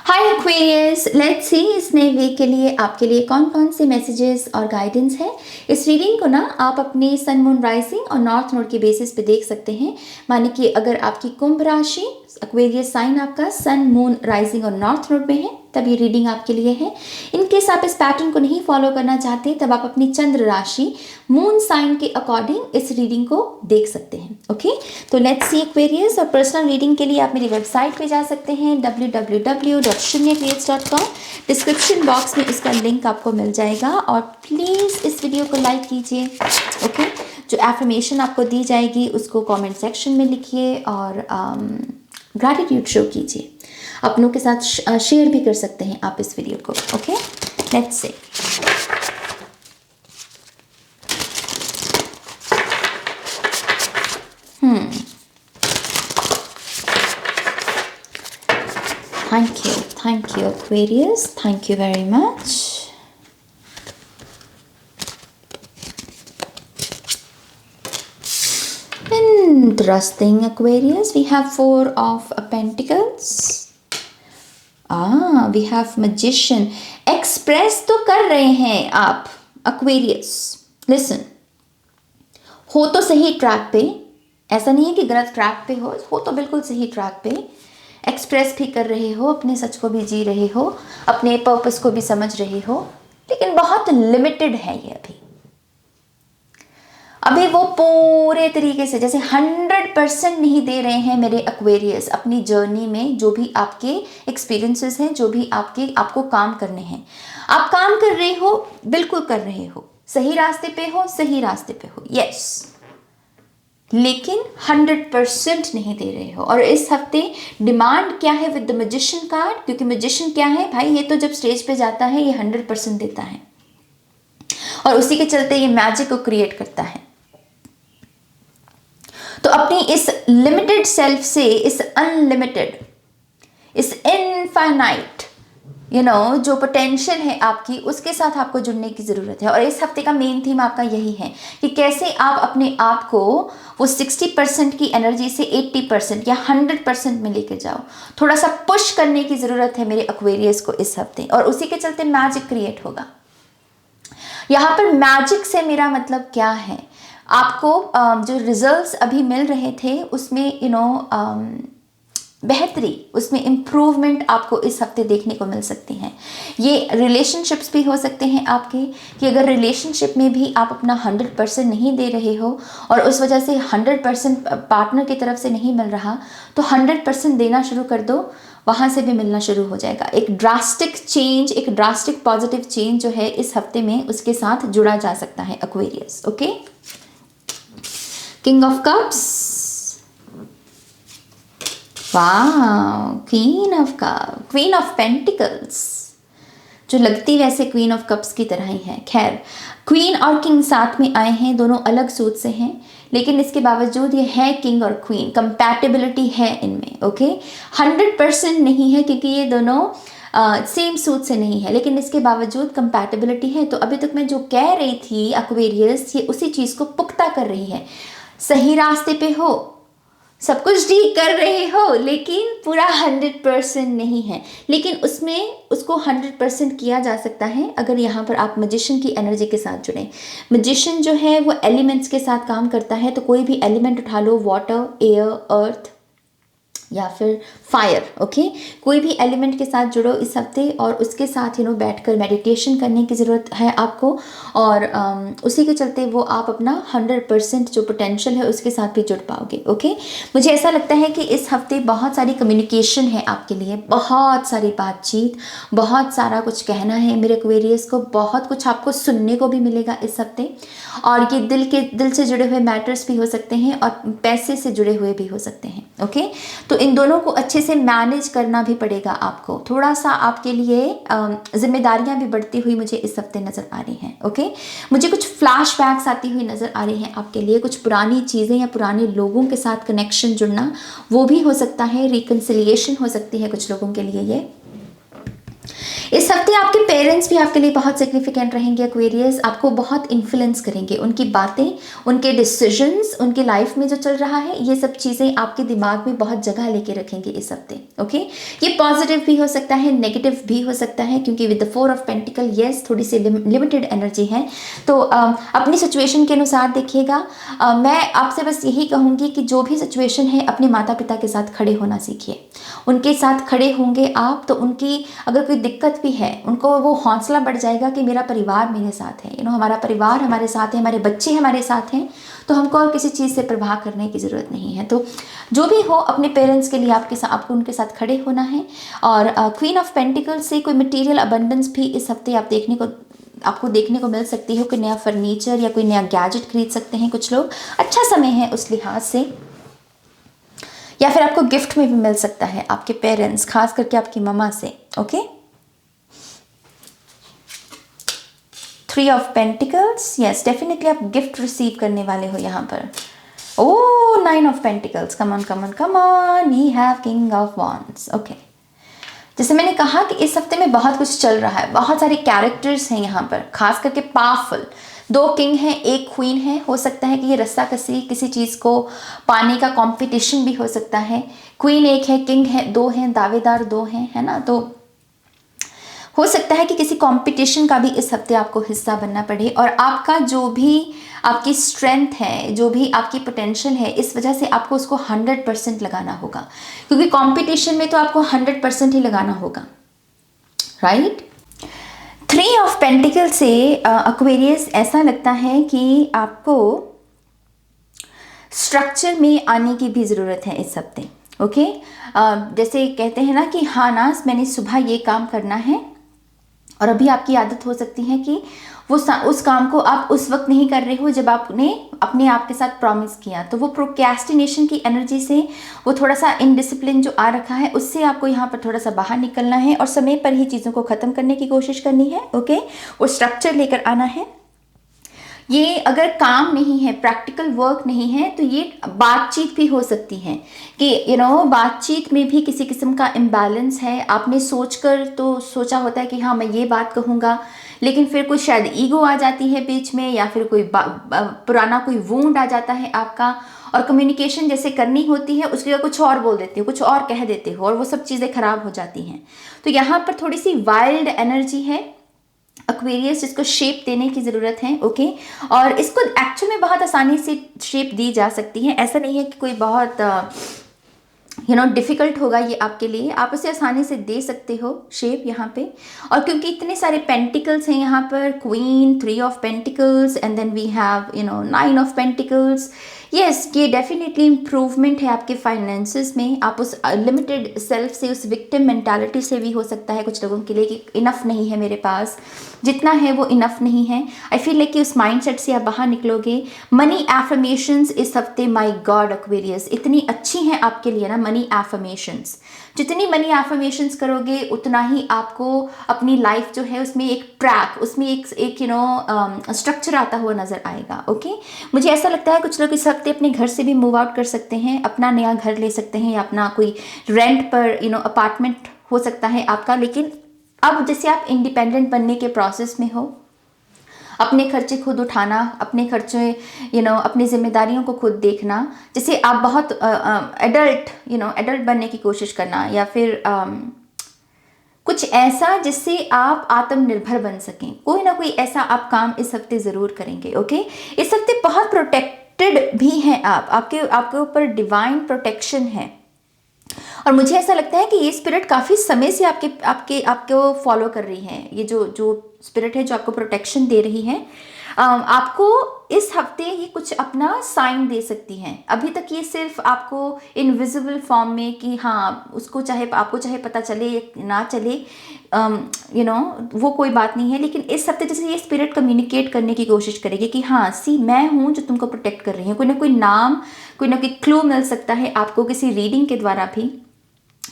Hi Aquarius, let's see इस नए week के लिए आपके लिए कौन कौन से मैसेजेस और गाइडेंस है। इस रीडिंग को ना आप अपने सन मून राइजिंग और नॉर्थ नोड के बेसिस पे देख सकते हैं। माने कि अगर आपकी कुंभ राशि एक्वेरियस साइन आपका सन मून राइजिंग और नॉर्थ नोड में है तब ये रीडिंग आपके लिए है। इनकेस आप इस पैटर्न को नहीं फॉलो करना चाहते तब आप अपनी चंद्र राशि मून साइन के अकॉर्डिंग इस रीडिंग को देख सकते हैं। ओके, तो लेट्स सी एक्वेरियस। और पर्सनल रीडिंग के लिए आप मेरी वेबसाइट पे जा सकते हैं www.shunyacreates.com। डिस्क्रिप्शन बॉक्स में इसका लिंक आपको मिल जाएगा और प्लीज़ इस वीडियो को लाइक कीजिए। ओके, जो एफर्मेशन आपको दी जाएगी उसको कमेंट सेक्शन में लिखिए और ग्रैटिट्यूड शो कीजिए। अपनों के साथ शेयर भी कर सकते हैं आप इस वीडियो को। Okay, let's say Thank you Aquarius, thank you very much. Interesting Aquarius, we have 4 of Pentacles. We have Magician. Express तो कर रहे हैं आप Aquarius. Listen, हो तो सही ट्रैक पे, ऐसा नहीं है कि गलत ट्रैक पे हो तो बिल्कुल सही ट्रैक पे। एक्सप्रेस भी कर रहे हो, अपने सच को भी जी रहे हो, अपने पर्पस को भी समझ रहे हो, लेकिन बहुत लिमिटेड है ये अभी वो पूरे तरीके से जैसे 100% नहीं दे रहे हैं मेरे एक्वेरियस अपनी जर्नी में। जो भी आपके एक्सपीरियंसेस हैं, जो भी आपको काम करने हैं, आप काम कर रहे हो, बिल्कुल कर रहे हो, सही रास्ते पे हो, यस, लेकिन 100% नहीं दे रहे हो। और इस हफ्ते डिमांड क्या है विद द मैजिशियन कार्ड, क्योंकि मैजिशियन क्या है भाई, ये तो जब स्टेज पे जाता है ये 100% देता है और उसी के चलते ये मैजिक को क्रिएट करता है। तो अपनी इस लिमिटेड सेल्फ से इस अनलिमिटेड, इस इनफाइनाइट जो पोटेंशियल है आपकी, उसके साथ आपको जुड़ने की ज़रूरत है। और इस हफ्ते का मेन थीम आपका यही है कि कैसे आप अपने आप को वो 60% की एनर्जी से 80% या 100% में लेके जाओ। थोड़ा सा पुश करने की ज़रूरत है मेरे एक्वेरियस को इस हफ्ते, और उसी के चलते मैजिक क्रिएट होगा। यहाँ पर मैजिक से मेरा मतलब क्या है, आपको जो रिजल्ट्स अभी मिल रहे थे उसमें बेहतरी, उसमें इम्प्रूवमेंट आपको इस हफ्ते देखने को मिल सकती हैं। ये रिलेशनशिप्स भी हो सकते हैं आपके, कि अगर रिलेशनशिप में भी आप अपना 100% नहीं दे रहे हो और उस वजह से 100% पार्टनर की तरफ से नहीं मिल रहा, तो 100% देना शुरू कर दो, वहाँ से भी मिलना शुरू हो जाएगा। एक ड्रास्टिक चेंज, एक ड्रास्टिक पॉजिटिव चेंज जो है इस हफ्ते में, उसके साथ जुड़ा जा सकता है Aquarius. Okay, king of cups, वाह, क्वीन ऑफ पेंटिकल्स, जो लगती वैसे क्वीन ऑफ कप्स की तरह ही है। खैर, क्वीन और किंग साथ में आए हैं, दोनों अलग सूट से हैं, लेकिन इसके बावजूद ये है किंग और क्वीन, कंपैटिबिलिटी है इनमें। ओके, 100% नहीं है क्योंकि ये दोनों सेम सूट से नहीं है, लेकिन इसके बावजूद कंपैटिबिलिटी है। तो अभी तक मैं जो कह रही थी एक्वेरियस, ये उसी चीज़ को पुख्ता कर रही है। सही रास्ते पे हो, सब कुछ ठीक कर रहे हो, लेकिन पूरा 100% नहीं है, लेकिन उसको 100% किया जा सकता है अगर यहाँ पर आप मैजिशियन की एनर्जी के साथ जुड़ें। मैजिशियन जो है वो एलिमेंट्स के साथ काम करता है, तो कोई भी एलिमेंट उठा लो, वाटर, एयर, अर्थ या फिर फायर। ओके, कोई भी एलिमेंट के साथ जुड़ो इस हफ्ते और उसके साथ बैठकर मेडिटेशन करने की ज़रूरत है आपको, और उसी के चलते वो आप अपना 100% जो पोटेंशियल है उसके साथ भी जुड़ पाओगे। ओके, मुझे ऐसा लगता है कि इस हफ्ते बहुत सारी कम्युनिकेशन है आपके लिए, बहुत सारी बातचीत, बहुत सारा कुछ कहना है मेरे एक्वेरियस को, बहुत कुछ आपको सुनने को भी मिलेगा इस हफ्ते। और ये दिल से जुड़े हुए मैटर्स भी हो सकते हैं और पैसे से जुड़े हुए भी हो सकते हैं। ओके, तो इन दोनों को अच्छे से मैनेज करना भी पड़ेगा आपको। थोड़ा सा आपके लिए जिम्मेदारियां भी बढ़ती हुई मुझे इस हफ्ते नज़र आ रही हैं। ओके, मुझे कुछ फ्लैशबैक्स आती हुई नज़र आ रही हैं आपके लिए, कुछ पुरानी चीज़ें या पुराने लोगों के साथ कनेक्शन जुड़ना, वो भी हो सकता है, रिकन्सिलिएशन हो सकती है कुछ लोगों के लिए। ये इस हफ्ते आपके पेरेंट्स भी आपके लिए बहुत सिग्निफिकेंट रहेंगे एक्वेरियस, आपको बहुत इन्फ्लुएंस करेंगे। उनकी बातें, उनके डिसीजंस, उनकी लाइफ में जो चल रहा है, ये सब चीज़ें आपके दिमाग में बहुत जगह लेके रखेंगे इस हफ्ते। ओके, ये पॉजिटिव भी हो सकता है, नेगेटिव भी हो सकता है, क्योंकि with the 4 of pentacle, yes थोड़ी सी लिमिटेड एनर्जी है। तो अपनी सिचुएशन के अनुसार देखिएगा। मैं आपसे बस यही कहूँगी कि जो भी सिचुएशन है, अपने माता पिता के साथ खड़े होना सीखिए। उनके साथ खड़े होंगे आप तो उनकी अगर कोई दिक्कत भी है, उनको वो हौसला बढ़ जाएगा कि मेरा परिवार मेरे साथ है, हमारा परिवार हमारे साथ है, हमारे बच्चे हमारे साथ हैं, तो हमको और किसी चीज़ से प्रवाह करने की ज़रूरत नहीं है। तो जो भी हो, अपने पेरेंट्स के लिए आपको उनके साथ खड़े होना है। और क्वीन ऑफ पेंटिकल से कोई मटेरियल अबंडेंस भी इस हफ्ते आपको देखने को मिल सकती है। कोई नया फर्नीचर या कोई नया गैजेट खरीद सकते हैं कुछ लोग, अच्छा समय है उस लिहाज से। या फिर आपको गिफ्ट में भी मिल सकता है आपके पेरेंट्स, खास करके आपकी मम्मा से। Okay, 3 of pentacles, yes definitely आप गिफ्ट रिसीव करने वाले हो यहाँ पर। Oh 9 of pentacles, come on come on come on, we have king of wands. Okay, जैसे मैंने कहा कि इस हफ्ते में बहुत कुछ चल रहा है, बहुत सारे कैरेक्टर्स हैं यहाँ पर, खास करके पावरफुल। 2 किंग हैं, 1 क्वीन है। हो सकता है कि ये रस्साकसी किसी चीज़ को पाने का कंपटीशन भी हो सकता है। क्वीन 1 है, किंग है 2 हैं, दावेदार 2 हैं, है ना। तो हो सकता है कि किसी कंपटीशन का भी इस हफ्ते आपको हिस्सा बनना पड़े, और आपका जो भी आपकी स्ट्रेंथ है, जो भी आपकी पोटेंशियल है, इस वजह से आपको उसको 100% लगाना होगा, क्योंकि कंपटीशन में तो आपको 100% ही लगाना होगा, राइट। 3 ऑफ पेंटिकल से एक्वेरियस ऐसा लगता है कि आपको स्ट्रक्चर में आने की भी ज़रूरत है इस हफ्ते। ओके, जैसे कहते हैं ना कि हाँ ना, मैंने सुबह ये काम करना है, और अभी आपकी आदत हो सकती है कि उस काम को आप उस वक्त नहीं कर रहे हो जब आपने अपने आप के साथ प्रॉमिस किया। तो वो प्रोक्रेस्टिनेशन की एनर्जी से, वो थोड़ा सा इनडिसिप्लिन जो आ रखा है, उससे आपको यहाँ पर थोड़ा सा बाहर निकलना है और समय पर ही चीज़ों को ख़त्म करने की कोशिश करनी है। ओके, वो स्ट्रक्चर लेकर आना है। ये अगर काम नहीं है, प्रैक्टिकल वर्क नहीं है, तो ये बातचीत भी हो सकती है कि बातचीत में भी किसी किस्म का इम्बैलेंस है। आपने सोचा होता है कि हाँ मैं ये बात कहूँगा, लेकिन फिर कुछ शायद ईगो आ जाती है बीच में, या फिर कोई पुराना कोई वुंड आ जाता है आपका, और कम्युनिकेशन जैसे करनी होती है उसकी जगह कुछ और बोल देते हो, कुछ और कह देते हो, और वो सब चीज़ें खराब हो जाती हैं। तो यहाँ पर थोड़ी सी वाइल्ड एनर्जी है एक्वेरियस, जिसको शेप देने की ज़रूरत है। ओके, और इसको एक्चुअल में बहुत आसानी से शेप दी जा सकती है। ऐसा नहीं है कि कोई बहुत डिफ़िकल्ट होगा ये आपके लिए, आप उसे आसानी से दे सकते हो शेप यहाँ पे। और क्योंकि इतने सारे पेंटिकल्स हैं यहाँ पर, queen, 3 of pentacles, and then we have 9 of pentacles. Yes, ये डेफिनेटली इम्प्रूवमेंट है आपके फाइनेंसेस में। आप उस लिमिटेड सेल्फ से, उस विक्टिम मेंटालिटी से भी हो सकता है कुछ लोगों के लिए कि इनफ नहीं है मेरे पास, जितना है वो इनफ नहीं है। आई फील लाइक कि उस माइंडसेट से आप बाहर निकलोगे। मनी एफर्मेशंस इस हफ्ते, माय गॉड एक्वेरियस, इतनी अच्छी हैं आपके लिए ना मनी एफर्मेशंस। जितनी मनी एफर्मेशंस करोगे उतना ही आपको अपनी लाइफ जो है उसमें एक ट्रैक, उसमें एक स्ट्रक्चर आता हुआ नजर आएगा। ओके, मुझे ऐसा लगता है कुछ लोग इस हफ्ते अपने घर से भी मूव आउट कर सकते हैं, अपना नया घर ले सकते हैं, या अपना कोई रेंट पर अपार्टमेंट हो सकता है आपका। लेकिन अब जैसे आप इंडिपेंडेंट बनने के प्रोसेस में हो, अपने खर्चे खुद उठाना, अपने खर्चे अपनी जिम्मेदारियों को खुद देखना, जैसे आप बहुत एडल्ट बनने की कोशिश करना, या फिर कुछ ऐसा जिससे आप आत्मनिर्भर बन सकें। कोई ना कोई ऐसा आप काम इस हफ्ते ज़रूर करेंगे। ओके, इस हफ्ते बहुत प्रोटेक्टेड भी हैं आपके ऊपर डिवाइन प्रोटेक्शन है। और मुझे ऐसा लगता है कि ये स्पिरिट काफ़ी समय से आपको फॉलो कर रही है। ये जो स्पिरिट है जो आपको प्रोटेक्शन दे रही है, आपको इस हफ्ते ये कुछ अपना साइन दे सकती हैं। अभी तक ये सिर्फ आपको इनविजिबल फॉर्म में कि हाँ आपको चाहे पता चले ना चले, वो कोई बात नहीं है। लेकिन इस हफ्ते जैसे ये स्पिरिट कम्युनिकेट करने की कोशिश करेगी कि हाँ मैं हूँ जो तुमको प्रोटेक्ट कर रही हूँ। कोई ना कोई नाम, कोई ना कोई क्लू मिल सकता है आपको किसी रीडिंग के द्वारा भी।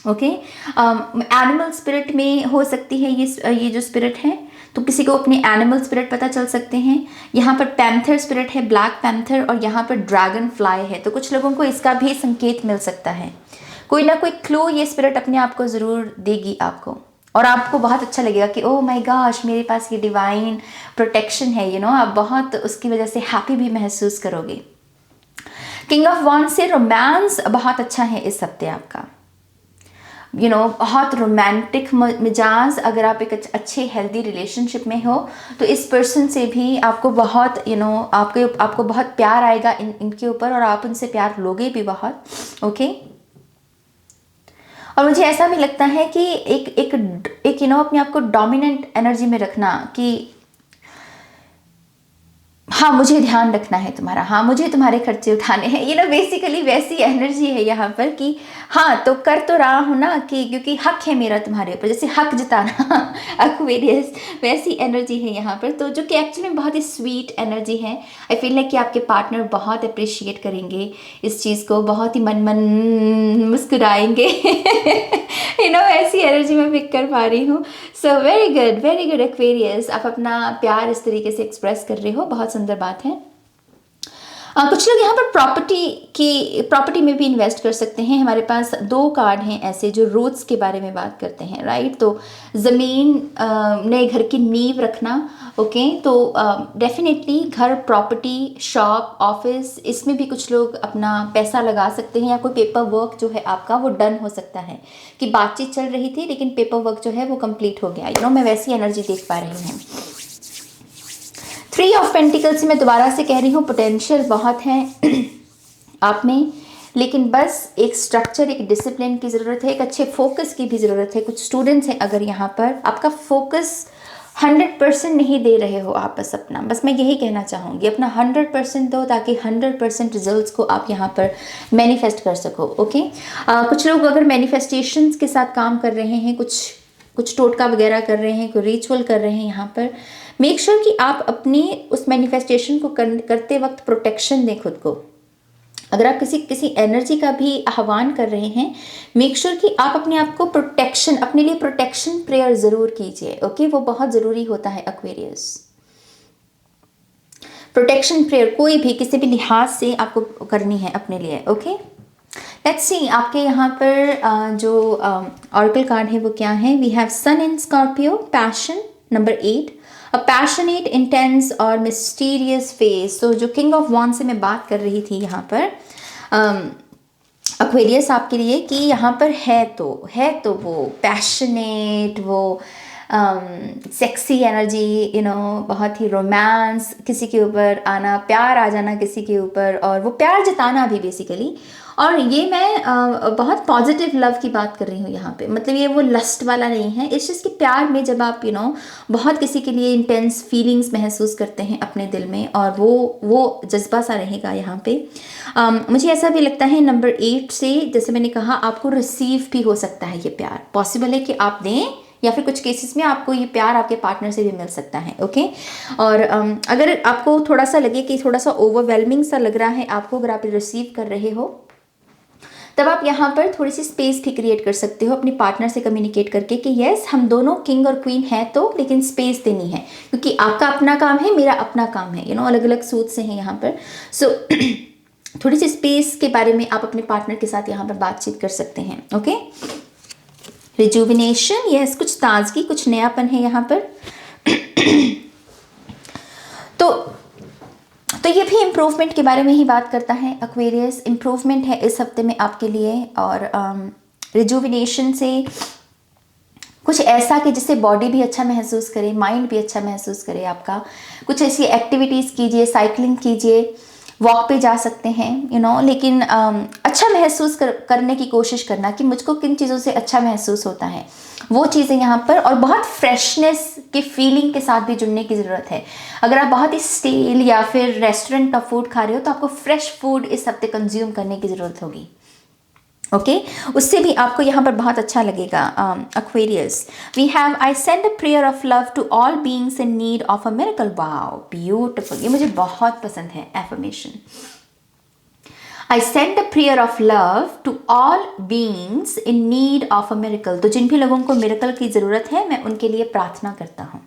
ओके, एनिमल स्पिरिट में हो सकती है ये जो स्पिरिट है, तो किसी को अपने एनिमल स्पिरिट पता चल सकते हैं। यहाँ पर पैंथर स्पिरिट है, ब्लैक पैंथर, और यहाँ पर ड्रैगन फ्लाई है, तो कुछ लोगों को इसका भी संकेत मिल सकता है। कोई ना कोई क्लू ये स्पिरिट अपने आप को ज़रूर देगी आपको। और आपको बहुत अच्छा लगेगा कि ओह माय गॉश, मेरे पास ये डिवाइन प्रोटेक्शन है, आप बहुत उसकी वजह से हैप्पी भी महसूस करोगे। किंग ऑफ वॉन्ड से रोमांस बहुत अच्छा है इस हफ्ते आपका, बहुत रोमांटिक मिजाज। अगर आप एक अच्छे हेल्दी रिलेशनशिप में हो तो इस पर्सन से भी आपको बहुत आपको बहुत प्यार आएगा इनके ऊपर, और आप उनसे प्यार लोगे भी बहुत। ओके, और मुझे ऐसा भी लगता है कि एक एक एक अपने आप को डोमिनेंट एनर्जी में रखना कि हाँ मुझे ध्यान रखना है तुम्हारा, हाँ मुझे तुम्हारे खर्चे उठाने हैं, बेसिकली वैसी एनर्जी है यहाँ पर कि हाँ तो कर तो रहा हूँ ना, कि क्योंकि हक है मेरा तुम्हारे ऊपर, जैसे हक जताना एक्वेरियस, वैसी एनर्जी है यहाँ पर। तो जो कि एक्चुअली में बहुत ही स्वीट एनर्जी है। आई फील लाइक कि आपके पार्टनर बहुत अप्रिशिएट करेंगे इस चीज़ को, बहुत ही मन मन मुस्कुराएंगे ऐसी एनर्जी मैं पिक कर पा रही हूँ। सो वेरी गुड एक्वेरियस, आप अपना प्यार इस तरीके से एक्सप्रेस कर रहे हो, बहुत सुंदर बात है। कुछ लोग यहाँ पर प्रॉपर्टी में भी इन्वेस्ट कर सकते हैं। हमारे पास 2 कार्ड हैं ऐसे जो रूट्स के बारे में बात करते हैं, राइट। तो ज़मीन, नए घर की नींव रखना। ओके, तो डेफिनेटली घर, प्रॉपर्टी, शॉप, ऑफिस, इसमें भी कुछ लोग अपना पैसा लगा सकते हैं, या कोई पेपर वर्क जो है आपका वो डन हो सकता है, कि बातचीत चल रही थी लेकिन पेपर वर्क जो है वो कंप्लीट हो गया। मैं वैसी एनर्जी देख पा रही हूँ। 3 ऑफ पेंटिकल्स मैं दोबारा से कह रही हूँ, पोटेंशियल बहुत है आप में, लेकिन बस एक स्ट्रक्चर, एक डिसिप्लिन की ज़रूरत है, एक अच्छे फोकस की भी ज़रूरत है। कुछ स्टूडेंट्स हैं अगर यहाँ पर आपका फोकस 100% नहीं दे रहे हो आप, बस मैं यही कहना चाहूँगी, अपना 100% दो ताकि 100% रिजल्ट्स को आप यहाँ पर मैनिफेस्ट कर सको। ओके, कुछ लोग अगर मैनिफेस्टेशंस के साथ काम कर रहे हैं, कुछ टोटका वगैरह कर रहे हैं, कोई रिचुअल कर रहे हैं, यहाँ पर मेक श्योर कि आप अपनी उस मैनिफेस्टेशन को करते वक्त प्रोटेक्शन दें खुद को। अगर आप किसी एनर्जी का भी आह्वान कर रहे हैं, मेक श्योर कि आप अपने आप को अपने लिए प्रोटेक्शन प्रेयर ज़रूर कीजिए। ओके, वो बहुत ज़रूरी होता है एक्वेरियस। प्रोटेक्शन प्रेयर कोई भी किसी भी लिहाज से आपको करनी है अपने लिए। ओके, लेट्स सी आपके यहाँ पर जो ऑरेकल कार्ड है वो क्या है। We have sun in Scorpio, passion, number 8, a passionate, intense और मिस्टीरियस फेस। तो जो किंग ऑफ वॉन्ड से मैं बात कर रही थी यहाँ पर एक्वेरियस आपके लिए, कि यहाँ पर है तो वो पैशनेट, वो सेक्सी एनर्जी, बहुत ही रोमांस, किसी के ऊपर आना, प्यार आ जाना किसी के ऊपर, और वो प्यार जताना भी बेसिकली। और ये मैं बहुत पॉजिटिव लव की बात कर रही हूँ यहाँ पे, मतलब ये वो लस्ट वाला नहीं है। इस चीज़ के प्यार में जब आप बहुत किसी के लिए इंटेंस फीलिंग्स महसूस करते हैं अपने दिल में, और वो जज्बा सा रहेगा यहाँ पे। मुझे ऐसा भी लगता है नंबर 8 से, जैसे मैंने कहा, आपको रिसीव भी हो सकता है ये प्यार, पॉसिबल है कि आप दें, या फिर कुछ केसेस में आपको ये प्यार आपके पार्टनर से भी मिल सकता है। ओके, और अगर आपको थोड़ा सा लगे कि थोड़ा सा ओवरवेलमिंग सा लग रहा है आपको, अगर आप रिसीव कर रहे हो, तब आप यहाँ पर थोड़ी सी स्पेस भी क्रिएट कर सकते हो अपने पार्टनर से कम्युनिकेट करके कि यस, हम दोनों किंग और क्वीन हैं तो, लेकिन स्पेस देनी है, क्योंकि आपका अपना काम है, मेरा अपना काम है, अलग अलग सूट से हैं यहाँ पर। सो थोड़ी सी स्पेस के बारे में आप अपने पार्टनर के साथ यहाँ पर बातचीत कर सकते हैं। ओके, रिजुविनेशन, यस, कुछ ताजगी, कुछ नयापन है यहाँ पर। तो ये भी इम्प्रूवमेंट के बारे में ही बात करता है एक्वेरियस। इम्प्रूवमेंट है इस हफ्ते में आपके लिए, और रिजुविनेशन से कुछ ऐसा कि जिससे बॉडी भी अच्छा महसूस करे, माइंड भी अच्छा महसूस करे आपका। कुछ ऐसी एक्टिविटीज़ कीजिए, साइकिलिंग कीजिए, वॉक पे जा सकते हैं, लेकिन अच्छा महसूस करने की कोशिश करना कि मुझको किन चीज़ों से अच्छा महसूस होता है, वो चीज़ें यहाँ पर। और बहुत फ्रेशनेस की फीलिंग के साथ भी जुड़ने की ज़रूरत है। अगर आप बहुत ही स्टेल या फिर रेस्टोरेंट का फूड खा रहे हो, तो आपको फ्रेश फूड इस हफ्ते कंज्यूम करने की ज़रूरत होगी। ओके, उससे भी आपको यहाँ पर बहुत अच्छा लगेगा। Aquarius, we have, I send a prayer of love to all beings in need of a miracle. Wow, beautiful, ये मुझे बहुत पसंद है affirmation. I send a prayer of love to all beings in need of a miracle. तो जिन भी लोगों को मिरेकल की ज़रूरत है, मैं उनके लिए प्रार्थना करता हूँ।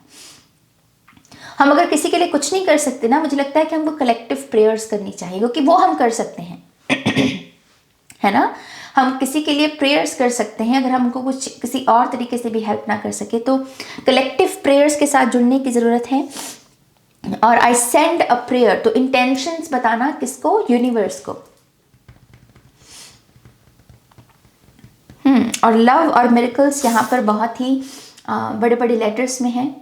हम अगर किसी के लिए कुछ नहीं कर सकते ना, मुझे लगता है कि हमको कलेक्टिव प्रेयर्स करनी चाहिए, क्योंकि वो हम कर सकते हैं है ना। हम किसी के लिए प्रेयर्स कर सकते हैं अगर हमको कुछ किसी और तरीके से भी हेल्प ना कर सके तो कलेक्टिव प्रेयर्स के साथ जुड़ने की ज़रूरत है। और आई सेंड अ प्रेयर, तो इंटेंशंस बताना किसको, यूनिवर्स को। और लव और मिरेकल्स यहाँ पर बहुत ही बड़े बड़े लेटर्स में हैं।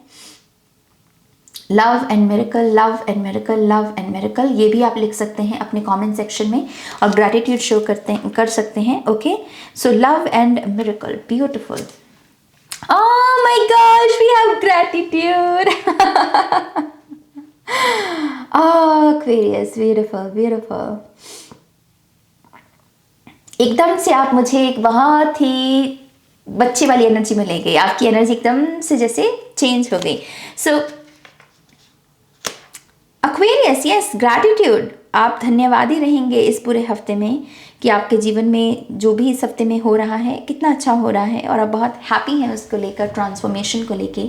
Love and miracle, love and miracle, love and miracle, ये भी आप लिख सकते हैं अपने कमेंट सेक्शन में और ग्रैटिट्यूड शो कर सकते हैं। Okay, so love and miracle, beautiful. Oh my gosh, we have gratitude. Aquarius, beautiful beautiful. एकदम से आप मुझे एक बहुत ही बच्चे वाली एनर्जी में ले गए, आपकी एनर्जी एकदम से जैसे चेंज हो गई। सो Aquarius, यस, ग्रैटिट्यूड, आप धन्यवादी रहेंगे इस पूरे हफ्ते में कि आपके जीवन में जो भी इस हफ्ते में हो रहा है कितना अच्छा हो रहा है और आप बहुत हैप्पी हैं उसको लेकर, ट्रांसफॉर्मेशन को लेके,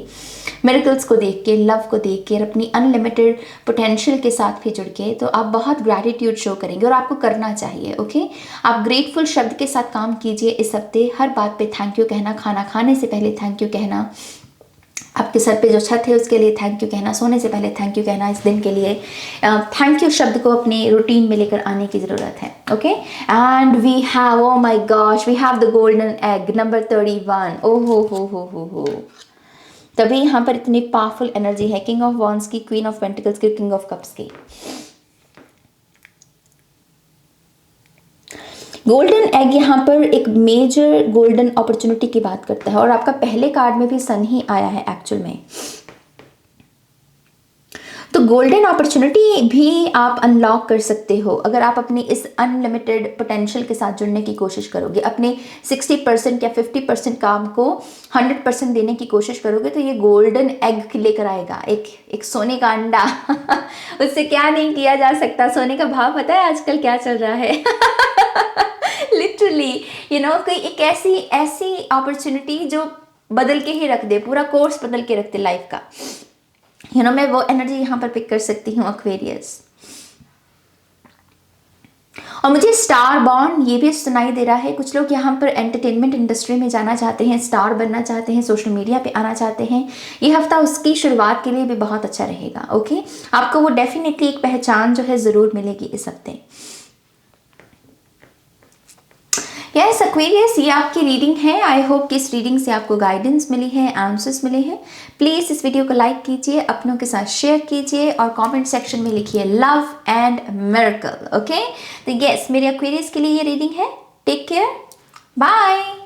मिरेकल्स को देख के, लव को देख के, अपनी अनलिमिटेड पोटेंशियल के साथ भी जुड़ के, तो आप बहुत ग्रैटिट्यूड शो करेंगे और आपको करना चाहिए। ओके, आप ग्रेटफुल शब्द के साथ काम कीजिए इस हफ्ते, हर बात पे थैंक यू कहना, खाना खाने से पहले थैंक यू कहना, आपके सर पे जो छत है उसके लिए थैंक यू कहना, सोने से पहले थैंक यू कहना, इस दिन के लिए थैंक यू शब्द को अपने रूटीन में लेकर आने की ज़रूरत है। Okay, and we have, oh my gosh, we have the golden egg number 31। ओ हो, तभी यहाँ पर इतनी पावरफुल एनर्जी है, किंग ऑफ वॉन्ड्स की, क्वीन ऑफ पेंटिकल्स की, किंग ऑफ कप्स की। गोल्डन एग यहाँ पर एक मेजर गोल्डन अपॉर्चुनिटी की बात करता है और आपका पहले कार्ड में भी सन ही आया है एक्चुअल में। तो गोल्डन अपॉर्चुनिटी भी आप अनलॉक कर सकते हो अगर आप अपनी इस अनलिमिटेड पोटेंशियल के साथ जुड़ने की कोशिश करोगे, अपने 60% या 50% काम को 100% देने की कोशिश करोगे, तो ये गोल्डन एग लेकर आएगा, एक सोने का अंडा। उससे क्या नहीं किया जा सकता। सोने का भाव पता है आजकल क्या चल रहा है? लिटरली कोई एक ऐसी अपॉर्चुनिटी जो बदल के ही रख दे, पूरा कोर्स बदल के रख दे लाइफ का। मैं वो एनर्जी यहाँ पर पिक कर सकती हूँ, एक्वेरियस। और मुझे स्टार बॉर्न ये भी सुनाई दे रहा है। कुछ लोग यहाँ पर एंटरटेनमेंट इंडस्ट्री में जाना चाहते हैं, स्टार बनना चाहते हैं, सोशल मीडिया पे आना चाहते हैं। ये हफ्ता उसकी शुरुआत के लिए भी बहुत अच्छा रहेगा। ओके, आपको वो डेफिनेटली एक पहचान जो है ज़रूर मिलेगी इस हफ्ते। यस एक्वेरियस, ये आपकी रीडिंग है। आई होप कि इस रीडिंग से आपको गाइडेंस मिली है, आंसर्स मिले हैं। प्लीज़ इस वीडियो को लाइक कीजिए, अपनों के साथ शेयर कीजिए और कमेंट सेक्शन में लिखिए लव एंड मिरेकल। ओके, तो यस, मेरे एक्वेरियस के लिए ये रीडिंग है। Take care, bye.